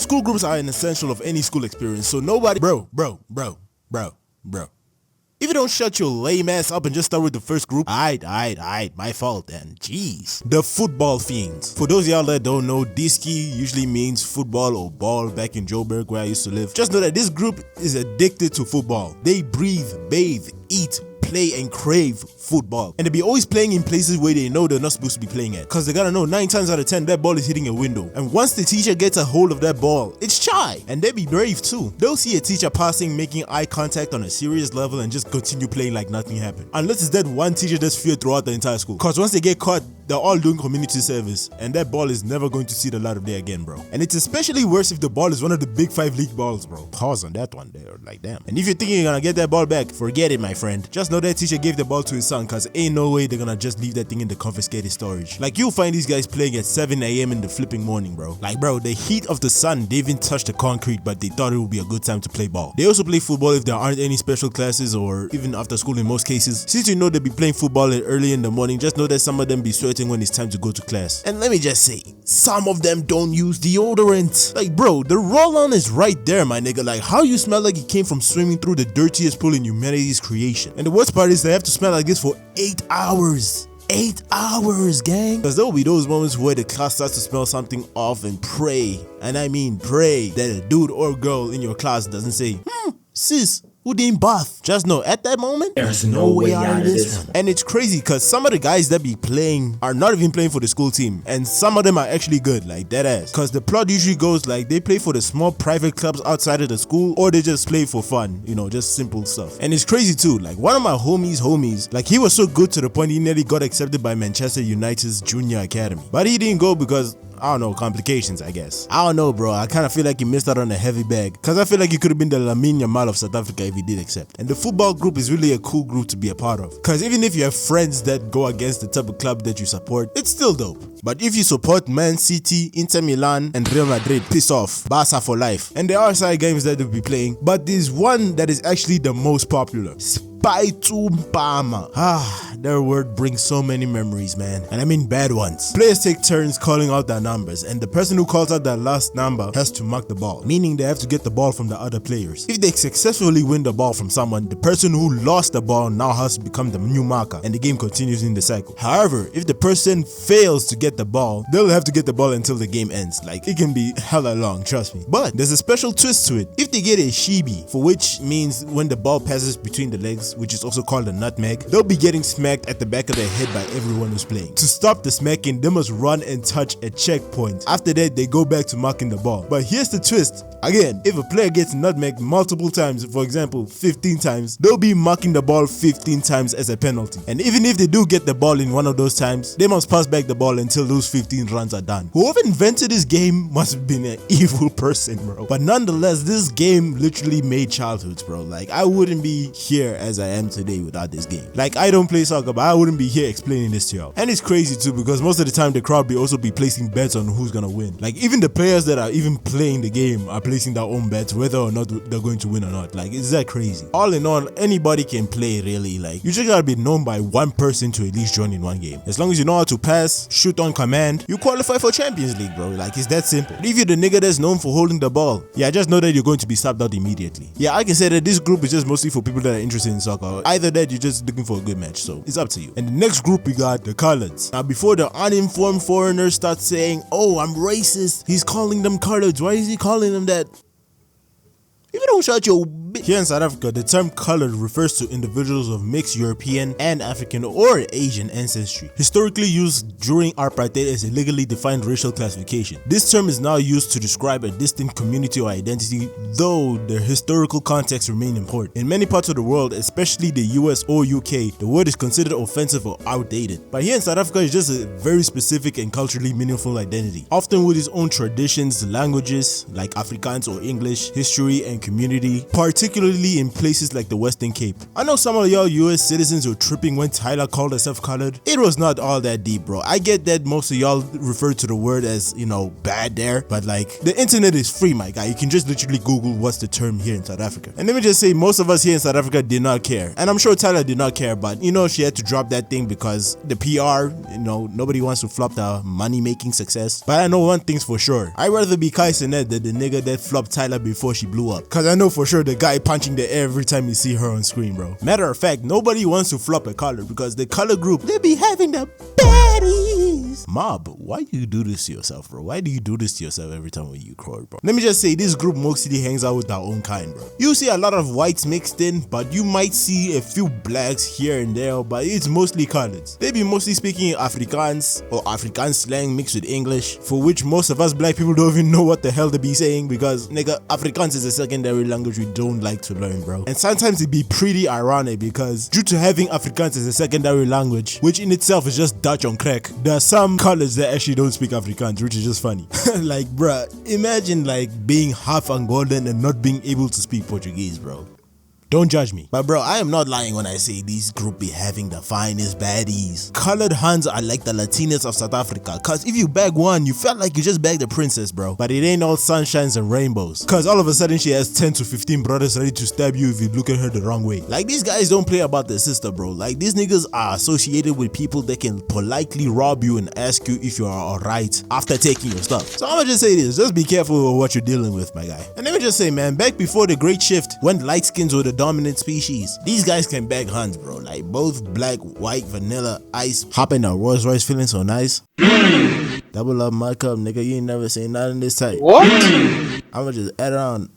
School groups are an essential of any school experience, so nobody... Bro. If you don't shut your lame ass up and just start with the first group, aight, my fault then, jeez. The football fiends. For those of y'all that don't know, Diski usually means football or ball back in Joburg where I used to live. Just know that this group is addicted to football. They breathe, bathe, eat, play and crave football, and they be always playing in places where they know they're not supposed to be playing at, cause they gotta know 9 times out of 10 that ball is hitting a window, and once the teacher gets a hold of that ball, it's shy. And they be brave too. They'll see a teacher passing, making eye contact on a serious level and just continue playing like nothing happened, unless it's that one teacher that's feared throughout the entire school, cause once they get caught, they're all doing community service, and that ball is never going to see the light of day again, bro. And it's especially worse if the ball is one of the big 5 league balls, bro. Pause on that one there, like damn. And if you're thinking you're gonna get that ball back, forget it, my friend. Just know that teacher gave the ball to his son, cause ain't no way they're gonna just leave that thing in the confiscated storage. Like, you'll find these guys playing at 7 a.m. in the flipping morning, bro. Like, bro, the heat of the sun, they even touched the concrete, but they thought it would be a good time to play ball. They also play football if there aren't any special classes, or even after school in most cases. Since you know they'll be playing football early in the morning, just know that some of them be sweating when it's time to go to class. And let me just say, some of them don't use deodorant. Like, bro, the roll-on is right there, my nigga. Like, how you smell like you came from swimming through the dirtiest pool in humanity's creation. And the worst part is they have to smell like this for 8 hours. 8 hours, gang. Because there will be those moments where the class starts to smell something off, and pray, and I mean pray, that a dude or girl in your class doesn't say, sis, who didn't bath? Just know, at that moment, there's no way out of this one. And it's crazy because some of the guys that be playing are not even playing for the school team, and some of them are actually good, like dead ass. Because the plot usually goes like they play for the small private clubs outside of the school, or they just play for fun, you know, just simple stuff. And it's crazy too, like one of my homies, like he was so good to the point he nearly got accepted by Manchester United's junior academy. But he didn't go because, I don't know, complications, I guess. I don't know, bro. I kind of feel like he missed out on a heavy bag, because I feel like he could have been the Lamine Yamal of South Africa if he did accept. And the football group is really a cool group to be a part of, because even if you have friends that go against the type of club that you support, it's still dope. But if you support Man City, Inter Milan, and Real Madrid, piss off. Barca for life. And there are side games that they'll be playing, but there's one that is actually the most popular. Spaitu Mpama. Their word brings so many memories, man. And I mean bad ones. Players take turns calling out their numbers, and the person who calls out that last number has to mark the ball, meaning they have to get the ball from the other players. If they successfully win the ball from someone, the person who lost the ball now has to become the new marker, and the game continues in the cycle. However, if the person fails to get the ball, they'll have to get the ball until the game ends. Like, it can be hella long, trust me. But there's a special twist to it. If they get a shibi, for which means when the ball passes between the legs, which is also called a nutmeg, they'll be getting smacked at the back of their head by everyone who's playing. To stop the smacking, they must run and touch a checkpoint. After that, they go back to marking the ball. But here's the twist. Again, if a player gets nutmegged multiple times, for example 15 times, they'll be marking the ball 15 times as a penalty. And even if they do get the ball in one of those times, they must pass back the ball until those 15 runs are done. Whoever invented this game must have been an evil person, bro. But nonetheless, this game literally made childhoods, bro. Like, I wouldn't be here as I am today without this game. Like, I don't play soccer, but I wouldn't be here explaining this to y'all. And it's crazy too, because most of the time the crowd be also be placing bets on who's gonna win. Like, even the players that are even playing the game are placing their own bets whether or not they're going to win or not. Like, it's that crazy. All in all, anybody can play, really. Like, you just gotta be known by one person to at least join in one game. As long as you know how to pass, shoot on command, you qualify for Champions League, bro. Like, it's that simple. But if you're the nigga that's known for holding the ball, yeah, just know that you're going to be subbed out immediately. Yeah, I can say that this group is just mostly for people that are interested in soccer. Either that, you're just looking for a good match, so it's up to you. And the next group, we got the coloreds. Now, before the uninformed foreigners start saying, oh, I'm racist, he's calling them coloreds, why is he calling them that? If you don't shut your Here in South Africa, the term colored refers to individuals of mixed European and African or Asian ancestry, historically used during apartheid as a legally defined racial classification. This term is now used to describe a distinct community or identity, though the historical context remain important. In many parts of the world, especially the US or UK, the word is considered offensive or outdated. But here in South Africa, it's just a very specific and culturally meaningful identity, often with its own traditions, languages like Afrikaans or English, history and community, particularly particularly in places like the Western Cape. I know some of y'all US citizens were tripping when Tyler called herself colored. It was not all that deep, bro. I get that most of y'all refer to the word as, you know, bad there, but like, the internet is free, my guy. You can just literally Google what's the term here in South Africa. And let me just say, most of us here in South Africa did not care. And I'm sure Tyler did not care, but you know, she had to drop that thing because the PR, you know, nobody wants to flop the money-making success. But I know one thing's for sure. I'd rather be Kai Cenat than the nigga that flopped Tyler before she blew up. Cause I know for sure the guy punching the air every time you see her on screen, bro. Matter of fact, nobody wants to flop a color because the color group, they be having the baddies. Mob, why do you do this to yourself, bro? Why do you do this to yourself every time when you crawl, bro? Let me just say, this group mostly hangs out with our own kind, bro. You see a lot of whites mixed in, but you might see a few blacks here and there, but it's mostly coloreds. They be mostly speaking Afrikaans or Afrikaans slang mixed with English, for which most of us black people don't even know what the hell they be saying because, nigga, Afrikaans is a secondary language we don't like to learn, bro. And sometimes it be pretty ironic because due to having Afrikaans as a secondary language, which in itself is just Dutch on crack, there are some colors that actually don't speak Afrikaans, which is just funny. Like, bruh, imagine like being half Angolan and not being able to speak Portuguese, bro. Don't judge me. But bro, I am not lying when I say these group be having the finest baddies. Colored Huns are like the Latinas of South Africa. Cause if you bag one, you felt like you just bagged the princess, bro. But it ain't all sunshines and rainbows. Cause all of a sudden she has 10 to 15 brothers ready to stab you if you look at her the wrong way. Like, these guys don't play about their sister, bro. Like, these niggas are associated with people that can politely rob you and ask you if you are alright after taking your stuff. So I'ma just say this, just be careful with what you're dealing with, my guy. And let me just say, man, back before the Great Shift, when light skins were the dominant species, these guys can bag Huns, bro. Like, both black, white, vanilla, ice, hopping a Rolls Royce feeling so nice. Double up my cup, nigga. You ain't never seen nothing this tight. What? I'ma just add on,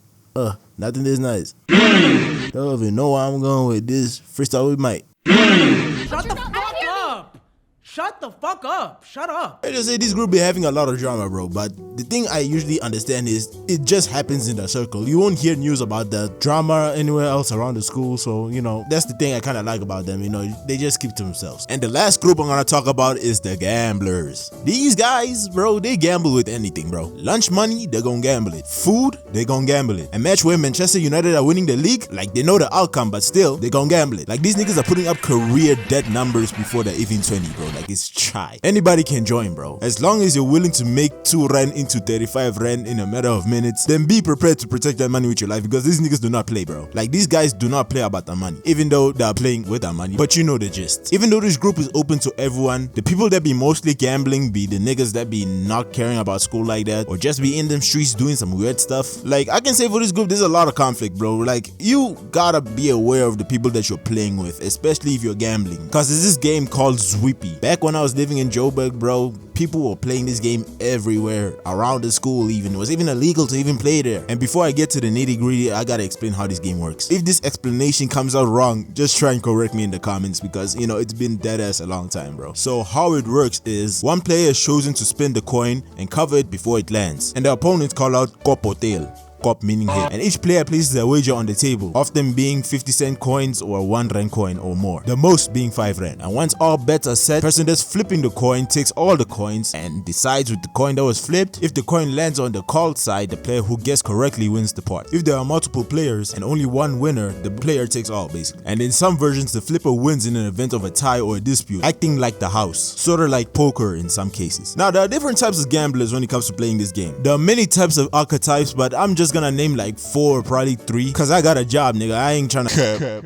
nothing this nice. Don't even know where I'm going with this. Freestyle with Mike. Shut the fuck up! Shut the fuck up! Shut up! I just say this group be having a lot of drama, bro, but the thing I usually understand is it just happens in the circle. You won't hear news about the drama anywhere else around the school, so, you know, that's the thing I kind of like about them, you know, they just keep to themselves. And the last group I'm gonna talk about is the gamblers. These guys, bro, they gamble with anything, bro. Lunch money, they're gonna gamble it. Food, they're gonna gamble it. A match where Manchester United are winning the league, like, they know the outcome, but still, they're gonna gamble it. Like, these niggas are putting up career debt numbers before they're even 20, bro. Like, it's chai. Anybody can join, bro. As long as you're willing to make 2 rand into 35 rand in a matter of minutes, then be prepared to protect that money with your life because these niggas do not play, bro. Like, these guys do not play about their money, even though they're playing with their money, but you know the gist. Even though this group is open to everyone, the people that be mostly gambling be the niggas that be not caring about school like that, or just be in them streets doing some weird stuff. Like, I can say for this group, there's a lot of conflict, bro. Like, you gotta be aware of the people that you're playing with, especially if you're gambling. Cause there's this game called Zwippy. Back when I was living in Joburg, bro, people were playing this game everywhere, around the school even. It was even illegal to even play there. And before I get to the nitty gritty, I gotta explain how this game works. If this explanation comes out wrong, just try and correct me in the comments because, you know, it's been dead ass a long time, bro. So how it works is, one player is chosen to spin the coin and cover it before it lands. And the opponents call out Kopotel. Kop meaning hit, and each player places a wager on the table, often being 50-cent coins or 1 rand coin or more, the most being 5 rand. And once all bets are set, the person that's flipping the coin takes all the coins and decides with the coin that was flipped. If the coin lands on the called side, the player who guessed correctly wins the pot. If there are multiple players and only one winner, the player takes all, basically. And in some versions, the flipper wins in an event of a tie or a dispute, acting like the house, sort of like poker in some cases. Now, there are different types of gamblers when it comes to playing this game. There are many types of archetypes, but I'm just gonna name like 4 or probably 3 cause I got a job, nigga. I ain't trying to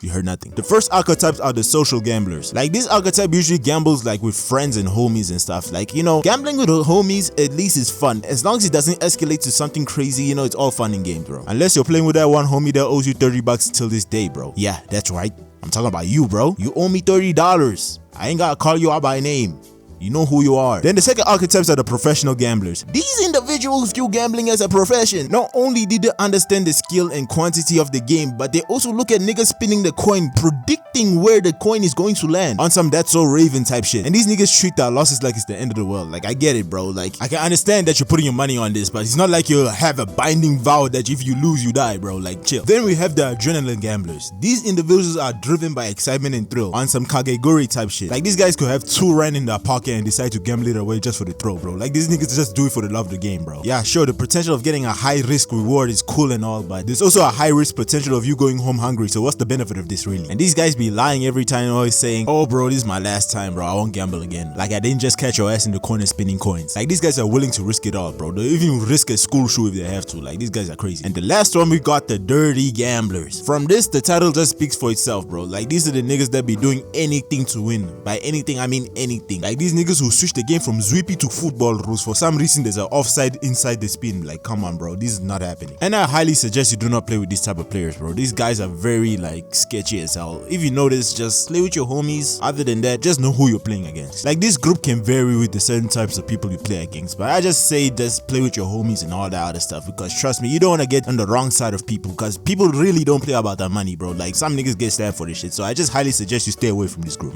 You heard nothing. The first archetypes are the social gamblers. Like, this archetype usually gambles like with friends and homies and stuff. Like, you know, gambling with homies at least is fun. As long as it doesn't escalate to something crazy, you know, it's all fun in games, bro. Unless you're playing with that one homie that owes you 30 bucks till this day, bro. Yeah, that's right. I'm talking about you, bro. You owe me $30. I ain't gotta call you out by name. You know who you are. Then the second archetypes are the professional gamblers. These individuals view gambling as a profession. Not only did they understand the skill and quantity of the game, but they also look at niggas spinning the coin, predicting where the coin is going to land on some That's So Raven type shit. And these niggas treat their losses like it's the end of the world. Like, I get it, bro. Like, I can understand that you're putting your money on this, but it's not like you have a binding vow that if you lose, you die, bro. Like, chill. Then we have the adrenaline gamblers. These individuals are driven by excitement and thrill on some Kageguri type shit. Like, these guys could have 2 rand in their pocket pocket and decide to gamble it away just for the throw, bro. Like, these niggas just do it for the love of the game, bro. Yeah, sure, the potential of getting a high risk reward is cool and all, but there's also a high risk potential of you going home hungry. So what's the benefit of this, really? And these guys be lying every time, always saying, oh bro, this is my last time, bro, I won't gamble again. Like, I didn't just catch your ass in the corner spinning coins. Like, these guys are willing to risk it all, bro. They'll even risk a school shoe if they have to. Like, these guys are crazy. And the last one, we got the dirty gamblers. From this, the title just speaks for itself, bro. Like, these are the niggas that be doing anything to win. By anything, I mean anything. Like, these niggas who switch the game from Zwippy to football rules. For some reason, there's an offside inside the spin. Like, come on, bro, this is not happening. And I highly suggest you do not play with these type of players, bro. These guys are very, like, sketchy as hell. If you notice, just play with your homies. Other than that, just know who you're playing against. Like, this group can vary with the certain types of people you play against, but I just say just play with your homies and all that other stuff, because trust me, you don't want to get on the wrong side of people, because people really don't play about that money, bro. Like, some niggas get stabbed for this shit, so I just highly suggest you stay away from this group.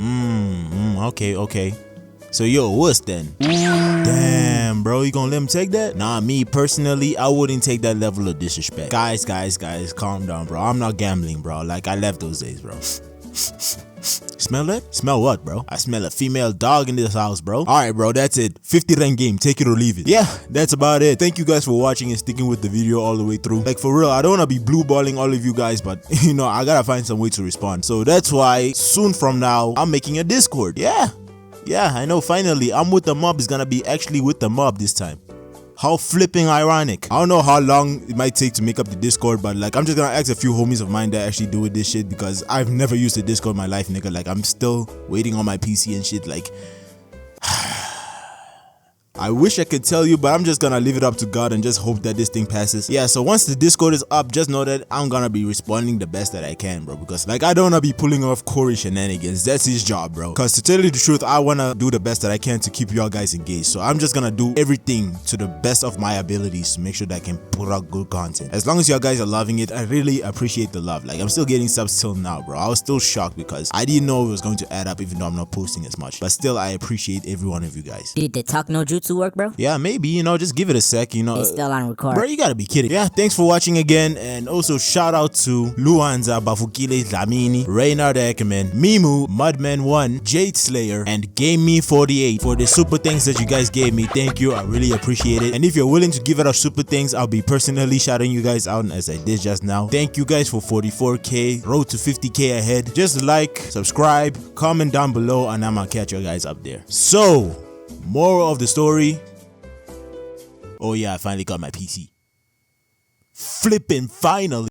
Okay. So yo, what's then? Damn, bro, you gonna let him take that? Nah, me personally, I wouldn't take that level of disrespect. Guys, calm down, bro. I'm not gambling, bro. Like, I left those days, bro. Smell that? Smell what, bro? I smell a female dog in this house, bro. Alright, bro, that's it. 50 rand game, take it or leave it. Yeah, that's about it. Thank you guys for watching and sticking with the video all the way through. Like, for real, I don't want to be blue balling all of you guys, but you know, I gotta find some way to respond. So that's why soon from now, I'm making a Discord. Yeah, I know, finally, I'm with the mob is gonna be actually with the mob this time. How flipping ironic. I don't know how long it might take to make up the Discord, but like, I'm just gonna ask a few homies of mine that actually do with this shit, because I've never used the Discord in my life, nigga. Like, I'm still waiting on my PC and shit. Like, I wish I could tell you, but I'm just gonna leave it up to God and just hope that this thing passes. Yeah, so once the Discord is up, just know that I'm gonna be responding the best that I can, bro, because like, I don't wanna be pulling off Corey shenanigans. That's his job, bro. Because to tell you the truth, I wanna do the best that I can to keep y'all guys engaged. So I'm just gonna do everything to the best of my abilities to make sure that I can put out good content. As long as y'all guys are loving it, I really appreciate the love. Like, I'm still getting subs till now, bro. I was still shocked because I didn't know it was going to add up, even though I'm not posting as much. But still, I appreciate every one of you guys. Did the talk no jutsu work, bro? Yeah, maybe, you know, just give it a sec, you know. It's still on record. Bro, you gotta be kidding. Yeah, thanks for watching again, and also shout out to Luanza, Bafukile Dlamini, Reynard Ackerman, Mimu, Mudman1, Jade Slayer, and Game Me 48 for the super thanks that you guys gave me. Thank you, I really appreciate it. And if you're willing to give it a super thanks, I'll be personally shouting you guys out as I did just now. Thank you guys for 44k, road to 50k ahead. Just like, subscribe, comment down below, and I'ma catch you guys up there. So, moral of the story. Oh yeah, I finally got my PC. Flippin' finally.